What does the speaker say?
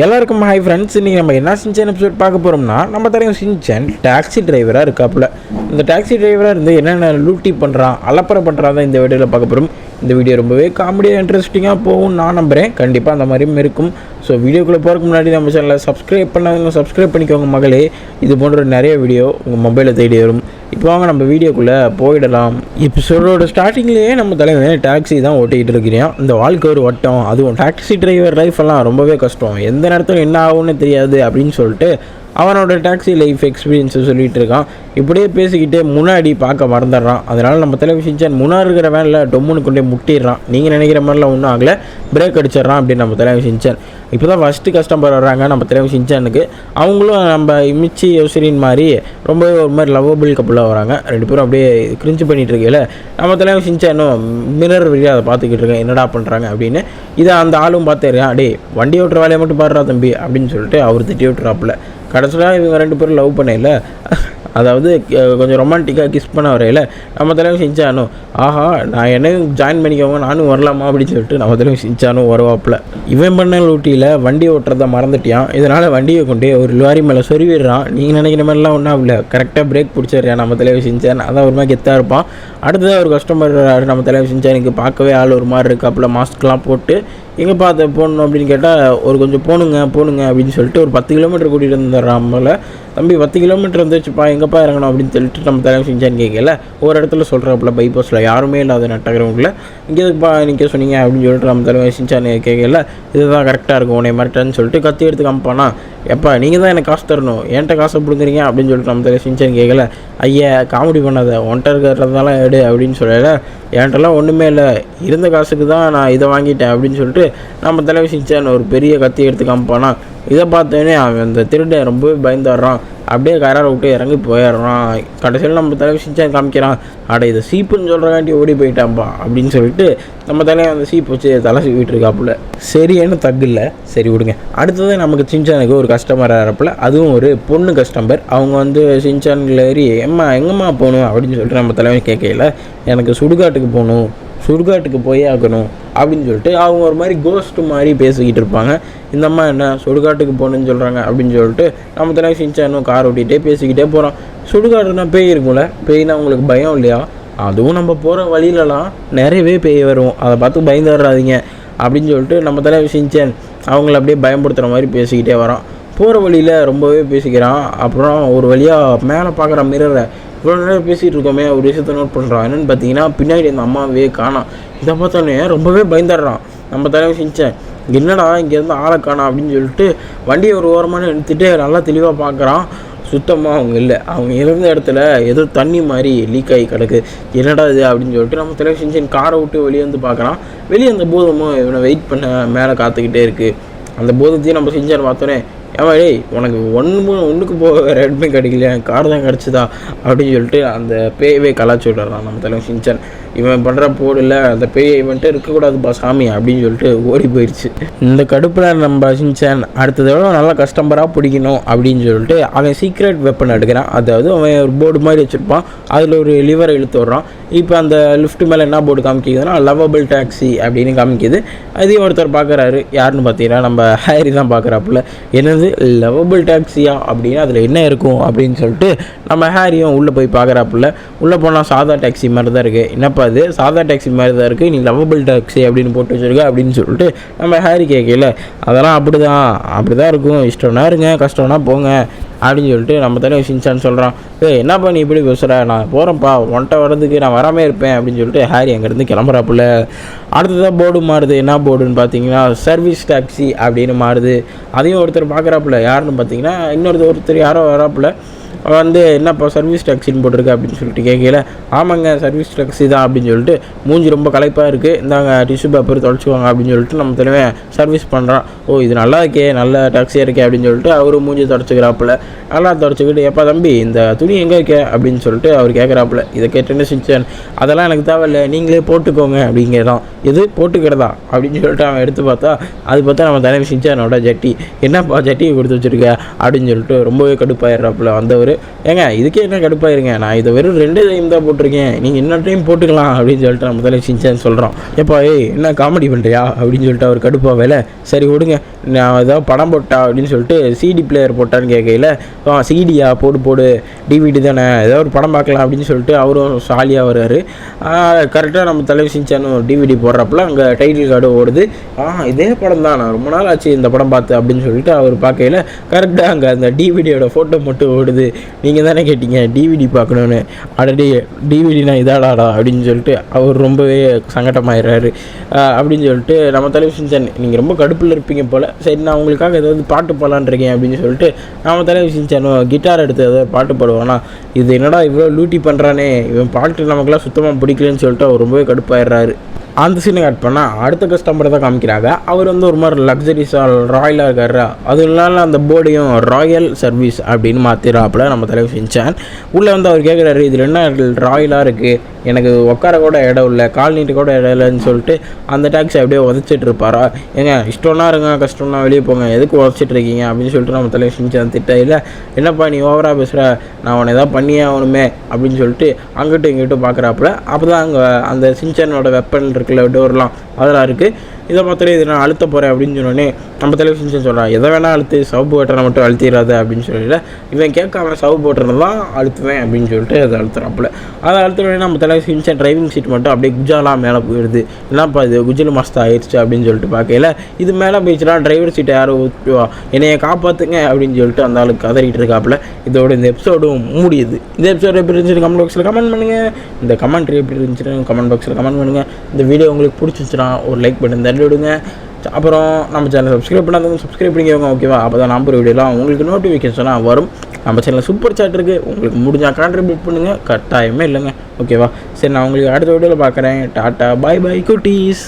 எல்லாருக்கும் hi friends. இன்றைக்கி நம்ம என்ன சின்சான் எபிசோட் பார்க்க போகிறோம்னா, நம்ம தெரியும் சின்சான் டாக்ஸி டிரைவராக இருக்காப்புல. இந்த டாக்ஸி டிரைவராக இருந்து என்னென்ன லூட்டி பண்ணுறான், அலப்பறை பண்ணுறான் தான் இந்த வீடியோவில் பார்க்க போகிறோம். இந்த வீடியோ ரொம்பவே காமெடியாக இன்ட்ரெஸ்டிங்காக போகும் நான் நம்புகிறேன். கண்டிப்பாக அந்த மாதிரியும் இருக்கும். ஸோ வீடியோக்குள்ளே போகிறதுக்கு முன்னாடி நம்ம சேனலை சப்ஸ்கிரைப் பண்ணாதவங்க சப்ஸ்கிரைப் பண்ணிக்கோங்க மகளே. இது போன்ற நிறைய வீடியோ உங்கள் மொபைலில் தேடி வரும். இப்போ வாங்க நம்ம வீடியோக்குள்ளே போயிடலாம். எபிசோடோட ஸ்டார்டிங்லேயே நம்ம தலைவன் டாக்ஸி தான் ஓட்டிகிட்டு இருக்கிறான். இந்த வாழ்க்கை ஒரு வட்டம், அதுவும் டாக்ஸி டிரைவர் லைஃப் எல்லாம் ரொம்பவே கஷ்டம், எந்த நேரத்தில் என்ன ஆகும்னு தெரியாது அப்படின்னு சொல்லிட்டு அவனோட டாக்ஸி லைஃப் எக்ஸ்பீரியன்ஸை சொல்லிகிட்டு இருக்கான். இப்படியே பேசிக்கிட்டே முன்னாடி பார்க்க மறந்துடுறான். அதனால் நம்ம தலைவர் சின்சான் முன்னாடி இருக்கிற வேனில் டொம்முன்னு கொண்டே முட்டிடுறான். நீங்கள் நினைக்கிற மாதிரிலாம் ஒன்றும் ஆகலை, பிரேக் அடிச்சிட்றான் அப்படின்னு நம்ம தலைவர் சின்சான். இப்போ தான் ஃபஸ்ட்டு கஸ்டமர் வர்றாங்க நம்ம தலைவர் சின்சானுக்கு. அவங்களும் நம்ம இமிச்சி யோசரின் மாதிரி ரொம்ப ஒரு மாதிரி லவ்வபிள் கப்பலாக வராங்க. ரெண்டு பேரும் அப்படியே கிரிஞ்சு பண்ணிகிட்டு இருக்கல. நம்ம தலைவர் சின்சானும் மிரர் வழியாக அதை பார்த்துக்கிட்டு இருக்கேன், என்னடா பண்ணுறாங்க அப்படின்னு. இதை அந்த ஆளும் பார்த்துருக்கான். டே வண்டி ஓட்டுற வேலையை மட்டும் பாடுறா தம்பி அப்படின்னு சொல்லிட்டு அவர் திட்டி விட்டுறாப்புல. கடைசியாக இவங்க ரெண்டு பேரும் லவ் பண்ணல, அதாவது கொஞ்சம் ரொமான்டிக்காக கிஸ் பண்ண வரையில நம்ம தலைவர் சின்சானும் ஆஹா நான் என்னையும் ஜாயின் பண்ணிக்கோங்க நானும் வரலாமா அப்படின்னு சொல்லிட்டு நம்ம தலைவர் சின்சானும் வருவாப்பில். இவன் பண்ண லூட்டியில் வண்டி ஓட்டுறதை மறந்துட்டியான். இதனால் வண்டியை கொண்டு ஒரு லாரி மேலே சொருவிடுறான். நீங்கள் நினைக்கிற மாதிரிலாம் ஒன்றும் இல்லை, கரெக்டாக பிரேக் பிடிச்சிடுறான் நம்ம தலைவர் சின்சான். அதான் ஒரு மாதிரி கெத்தாக இருப்பான். அடுத்ததாக ஒரு கஸ்டமர் நம்ம தலைவர் சின்சானுக்கு பார்க்கவே ஆள் ஒரு மாதிரி இருக்காப்புல, மாஸ்க்லாம் போட்டு. எங்கே பார்த்து போகணும் அப்படின்னு கேட்டால் ஒரு கொஞ்சம் போகணுங்க அப்படின்னு சொல்லிட்டு ஒரு 10 கிலோமீட்டர் கூட்டிகிட்டு வந்துடுறான். போல் தம்பி 10 கிலோமீட்டர் வந்துச்சுப்பா, எங்கேப்பா இறங்கணும் அப்படின்னு சொல்லிட்டு நம்ம தலைவர் சின்சான் கேட்கல. ஒரு இடத்துல சொல்கிறாப்புல பைபாஸில் யாருமே இல்லாத நட்டகிறவங்கள இங்கே எதுக்குப்பா நிற்க சொன்னீங்க அப்படின்னு சொல்லிட்டு நம்ம தலைவர் சின்சான் கேட்கல. இதுதான் கரெக்டாக இருக்கும் உன்னை மாட்டேன்னு சொல்லிட்டு கத்தி எடுத்து காமிப்பானா. எப்பா நீங்கள் தான் எனக்கு காசு தரணும், என்கிட்ட காசை பிடுங்குறீங்க அப்படின்னு சொல்லிட்டு நம்ம தலைவர் சின்சான் கேட்கல. ஐயா காமெடி பண்ணாத, ஒன்ட்ட இருக்கிறதெல்லாம் எடு அப்படின்னு சொல்லலை. என்கிட்டலாம் ஒன்றுமே இல்லை, இருந்த காசுக்கு தான் நான் இதை வாங்கிட்டேன் அப்படின்னு சொல்லிட்டு நம்ம தலைவர் சின்சான் ஒரு பெரிய கத்தி எடுத்து காமிப்பானா. இதை பார்த்தோன்னே அவன் அந்த திருடன் ரொம்பவே பயந்துடுறான். அப்படியே கராரை விட்டு இறங்கி போயிடுறான். கடைசியில் நம்ம தலைவர் சின்சான் காமிக்கிறான். இதை சீப்புன்னு சொல்கிறக்காண்டி ஓடி போயிட்டான்ப்பா அப்படின்னு சொல்லிட்டு நம்ம தலைவன் அந்த சீப்பு வச்சு தலை சீவிட்டு இருக்காப்புல. சரியான தகு இல்லை, சரி விடுங்க. அடுத்தது நமக்கு சின்சானுக்கு ஒரு கஸ்டமர் ஆகிறப்பில், அதுவும் ஒரு பொண்ணு கஸ்டமர். அவங்க வந்து சின்சானில் ஏறி எங்கம்மா போகணும் அப்படின்னு சொல்லிட்டு நம்ம தலைவன் கேட்கல. எனக்கு சுடுகாட்டுக்கு போகணும், சுடுகாட்டுக்கு போயே ஆகணும் அப்படின்னு சொல்லிட்டு அவங்க ஒரு மாதிரி கோஸ்ட் மாதிரி பேசிக்கிட்டு இருப்பாங்க. இந்த அம்மா என்ன சுடுகாட்டுக்கு போகணுன்னு சொல்கிறாங்க அப்படின்னு சொல்லிட்டு நம்ம தலைவர் சின்சானும் கார் ஓட்டிகிட்டே பேசிக்கிட்டே போகிறோம். சுடுகாடுனா பேய் இருக்கும்ல, பேய்னா உங்களுக்கு பயம் இல்லையா? அதுவும் நம்ம போகிற வழியிலலாம் நிறையவே பேய் வரும், அதை பார்த்து பயந்துடுறாதீங்க அப்படின்னு சொல்லிட்டு நம்ம தலைவர் சின்சான் அவங்கள அப்படியே பயன்படுத்துகிற மாதிரி பேசிக்கிட்டே வரோம். போகிற வழியில் ரொம்பவே பேசிக்கிறான். அப்புறம் ஒரு வழியாக மேலே பார்க்குற மிரரை இவ்வளோ நேரம் பேசிகிட்டு இருக்கோமே ஒரு விஷயத்தை நோட் பண்ணுறான். என்னென்னு பார்த்தீங்கன்னா பின்னாடி அந்த அம்மாவே காணாம். இதை பார்த்தோன்னே ரொம்பவே பயந்துடுறான் நம்ம தலைவர் சின்சான். என்னடா இங்கேருந்து ஆளை காணாம் அப்படின்னு சொல்லிட்டு வண்டியை ஒரு ஓரமான எடுத்துகிட்டு நல்லா தெளிவாக பார்க்குறான். சுத்தமாக அவங்க இல்லை, அவங்க இருந்த இடத்துல ஏதோ தண்ணி மாதிரி லீக் ஆகி கிடக்கு. என்னடா இது அப்படின்னு சொல்லிட்டு நம்ம தலைவர் சின்சான் காரை விட்டு வெளியே வந்து பார்க்குறான். வெளியே அந்த பூதமும் இவனை வெயிட் பண்ண மேலே காத்துக்கிட்டே இருக்குது. அந்த பூதத்தையும் நம்ம சின்சான் பார்த்தோன்னே ஏமா டேய் உனக்கு ஒன்றுக்கு போக வேறு இடமே கிடைக்கலையா, கார் தான் கிடச்சிதா அப்படின்னு சொல்லிட்டு அந்த பேயவே கலாச்சி விடுறான் நம்ம தலைவர் சின்சான். இவன் பண்ணுற போடில் அந்த பேயை இவன்ட்டு இருக்கக்கூடாதுப்பா சாமி அப்படின்னு சொல்லிட்டு ஓடி போயிடுச்சு. இந்த கடுப்பில் நம்ம சின்சான் அடுத்ததோட நல்லா கஸ்டமராக பிடிக்கணும் அப்படின்னு சொல்லிட்டு அவன் சீக்ரெட் வெப்பன் எடுக்கிறான். அதாவது அவன் ஒரு போர்டு மாதிரி வச்சுருப்பான், அதில் ஒரு லிவரை இழுத்து விட்றான். இப்போ அந்த லிஃப்ட் மேலே என்ன போர்டு காமிக்குதுன்னா லவ்வபிள் டாக்ஸி அப்படின்னு காமிக்குது. அதையும் ஒருத்தர் பார்க்குறாரு. யாருன்னு பார்த்தீங்கன்னா நம்ம ஹாரி தான் பார்க்குறாப்புல. என்னது லவ்வபிள் டாக்ஸியா அப்படின்னு அதில் என்ன இருக்கும் அப்படின்னு சொல்லிட்டு நம்ம ஹாரியும் உள்ளே போய் பார்க்குறாப்புல. உள்ளே போனால் சாதா டாக்ஸி மாதிரி தான் இருக்குது. என்னப்பா அது சாதா டாக்ஸி மாதிரி தான் இருக்குது, நீ லவ்வபிள் டாக்ஸி அப்படின்னு போட்டு வச்சுருக்க அப்படின்னு சொல்லிட்டு நம்ம ஹாரி கேட்கல. அதெல்லாம் அப்படி தான் இருக்கும், இஷ்டம்னா இருங்க கஷ்டம்னா போங்க அப்படின்னு சொல்லிட்டு நம்ம தலைவர் சின்சான் சொல்கிறான். என்னப்பா நீ இப்படி பேசுகிற, நான் போகிறேன்ப்பா, ஒன்ட்ட வர்றதுக்கு நான் வராமல் இருப்பேன் அப்படின்னு சொல்லிட்டு ஹாரி அங்கேருந்து கிளம்புறாப்புல. அடுத்ததான் போர்டு மாறுது. என்ன போர்டுன்னு பார்த்தீங்கன்னா சர்வீஸ் டாக்ஸி அப்படின்னு மாறுது. அதையும் ஒருத்தர் பார்க்குறாப்புல. யாருன்னு பார்த்தீங்கன்னா ஒருத்தர் யாரோ வராப்புல. வந்து என்னப்பா சர்வீஸ் டாக்ஸின்னு போட்டிருக்கு அப்படின்னு சொல்லிட்டு கேட்கல. ஆமாங்க சர்வீஸ் டாக்ஸி தான் அப்படின்னு சொல்லிட்டு மூஞ்சி ரொம்ப களைப்பாக இருக்குது, இந்தாங்க டிஷ்யூ பேப்பர் தொலைச்சிக்குவாங்க அப்படின்னு சொல்லிட்டு நம்ம தலைவன் சர்வீஸ் பண்ணுறான். ஓ இது நல்லா இருக்கே, நல்ல டாக்ஸியாக இருக்கே அப்படின்னு சொல்லிட்டு அவரு மூஞ்சி தொடச்சிக்கிறாப்புல. நல்லா தொடச்சிக்கிட்டு எப்பா தம்பி இந்த துணி எங்கே இருக்கே அப்படின்னு சொல்லிட்டு அவர் கேட்குறாப்புல. இதை கேட்டேன்னு சின்சான் அதெல்லாம் எனக்கு தேவையில்லை, நீங்களே போட்டுக்கோங்க அப்படிங்கிறதான். எது போட்டுக்கிறதா அப்படின்னு சொல்லிட்டு அவன் எடுத்து பார்த்தா அது பார்த்தா நம்ம தலைவர் சின்சானோட ஜட்டி. என்னப்பா ஜட்டியை கொடுத்து வச்சுருக்க அப்படின்னு சொல்லிட்டு ரொம்பவே கடுப்பாயிடுறாப்புல வந்தவர். ஏங்க இதுக்கே என்ன கடுப்பாயிருங்க, நான் இதை வெறும் 2 டைம் தான் போட்டிருக்கேன், நீங்கள் இன்னொரு டைம் போட்டுக்கலாம் அப்படின்னு சொல்லிட்டு நம்ம தலைவர் சின்சான் சொல்கிறோம். எப்பா என்ன காமெடி பண்ணுறியா அப்படின்னு சொல்லிட்டு அவர் கடுப்பாக வேலை. சரி விடுங்க நான் ஏதாவது படம் போட்டா அப்படின்னு சொல்லிட்டு சிடி பிளேயர் போட்டான்னு கேட்கையில் சிடியா போடு டிவிடி தானே ஏதோ ஒரு படம் பார்க்கலாம் அப்படின்னு சொல்லிட்டு அவரும் சாலியாக வர்றாரு. கரெக்டாக நம்ம தலைவர் சின்சானும் டிவிடி போடுறப்பல அங்கே டைட்டில் கார்டு ஓடுது. இதே படம் தான், நான் ரொம்ப நாள் ஆச்சு இந்த படம் பார்த்து அப்படின்னு சொல்லிட்டு அவர் பார்க்கையில் கரெக்டாக அங்கே அந்த டிவிடியோட ஃபோட்டோ மட்டும் ஓடுது. நீங்கள் தானே கேட்டீங்க டிவிடி பார்க்கணுன்னு, ஆல்ரெடி டிவிடினா இதாடாடா அப்படின்னு சொல்லிட்டு அவர் ரொம்பவே சங்கடமாயிடுறாரு. அப்படின்னு சொல்லிட்டு நம்ம தலைவர் சின்சான் நீங்கள் ரொம்ப கடுப்பில் இருப்பீங்க போல், சரி நான் உங்களுக்காக ஏதாவது பாட்டு பாடலான் இருக்கேன் அப்படின்னு சொல்லிட்டு நம்ம தலைவர் சின்சானும் கிட்டார் எடுத்து ஏதாவது பாட்டு பாடுவானா, இது என்னடா இவ்வளோ லூட்டி பண்ணுறானே, இவன் பாட்டு நமக்குலாம் சுத்தமாக பிடிக்கலன்னு சொல்லிட்டு அவர் ரொம்பவே கடுப்பாயிடுறாரு. அந்த சீனை கட் பண்ணால் அடுத்த கஸ்டமரை தான் காமிக்கிறாங்க. அவர் ஒரு மாதிரி லக்ஸரிஸாக ராயலாக இருக்காரு. அது இல்லாமல் அந்த போர்டையும் ராயல் சர்வீஸ் அப்படின்னு மாற்றிடுறாப்புல நம்ம தலைவர் சின்சான். உள்ளே அவர் கேட்குறாரு, இதில் என்ன ராயலாக இருக்குது, எனக்கு உட்கார கூட இடம் இல்லை, கால் நீட்டு கூட இடம் இல்லைன்னு சொல்லிட்டு அந்த டாக்ஸி அப்படியே உதச்சிட்டு இருப்பாரா. ஏங்க இஷ்டம்னா இருங்க, கஷ்டம்னா வெளியே போங்க, எதுக்கு உதச்சிட்டு இருக்கீங்க அப்படின்னு சொல்லிட்டு நம்ம தலைவர் சின்சான் திட்ட. இல்லை என்னப்பா நீ ஓவராக பேசுகிற, நான் உன்னை எதாவது பண்ணியே ஆகணுமே அப்படின்னு சொல்லிட்டு அங்கிட்டும் இங்கிட்டும் பார்க்குறாப்புல. அப்போ தான் அங்கே அந்த சின்சானோட வெப்பன் இருக்குல்ல, டோர்லாம் அதெல்லாம் இருக்குது. இதை பார்த்துட்டு இதை நான் அழுத்த போகிறேன் அப்படின்னு சொன்னோடனே நம்ம தலைவர் சின்சான் சொல்கிறான், எதை வேணால் அழுத்து, சவுப்பு பட்டனை மட்டும் அழுத்திடாத அப்படின்னு சொல்லிட்டு இவன் கேட்காம சவுப்பு பட்டனை தான் அழுத்துவேன் அப்படின்னு சொல்லிட்டு அதை அழுத்துறாப்புல. அதை அழுத்துனோடனே நம்ம தலைவர் சின்சான் டிரைவிங் சீட் மட்டும் அப்படியே குஜாலாம் மேலே போயிடுது. என்னப்பா இது குஜில் மஸ்தா ஆயிடுச்சு அப்படின்னு சொல்லிட்டு பார்க்கல, இது மேலே போயிடுச்சுன்னா டிரைவர் சீட்டை யாரும் ஊற்றுவா, என்னையை காப்பாற்றுங்க அப்படின்னு சொல்லிட்டு அந்த ஆளுக்கு கதறிட்டு இருக்காப்புல. இதோட இந்த எபிசோடும் மூடியுது. இந்த எபிசோட் எப்படி இருந்துச்சு கமெண்ட் பாக்ஸில் கமெண்ட் பண்ணுங்கள். இந்த கமெண்ட்ரி எப்படி இருந்துச்சுன்னு கமெண்ட் பாக்ஸில் கமெண்ட் பண்ணுங்கள். இந்த வீடியோ உங்களுக்கு பிடிச்சிச்சுன்னா ஒரு லைக் பண்ணி தள்ளி விடுங்க. அப்புறம் நம்ம சேனலை சப்ஸ்கிரைப் பண்ணாதவங்க சப்ஸ்கிரைப் பண்ணிக்கோங்க, ஓகேவா? அப்போ தான் நம்பர் வீடியோலாம் உங்களுக்கு நோட்டிஃபிகேஷனாக வரும். நம்ம சேனலில் சூப்பர் சாட் இருக்குது, உங்களுக்கு முடிஞ்சால் கான்ட்ரிபியூட் பண்ணுங்கள், கட்டாயமே இல்லைங்க, ஓகேவா? சரி நான் உங்களுக்கு அடுத்த வீடியோவில் பார்க்குறேன். டாட்டா பாய் பாய் குட்டீஸ்.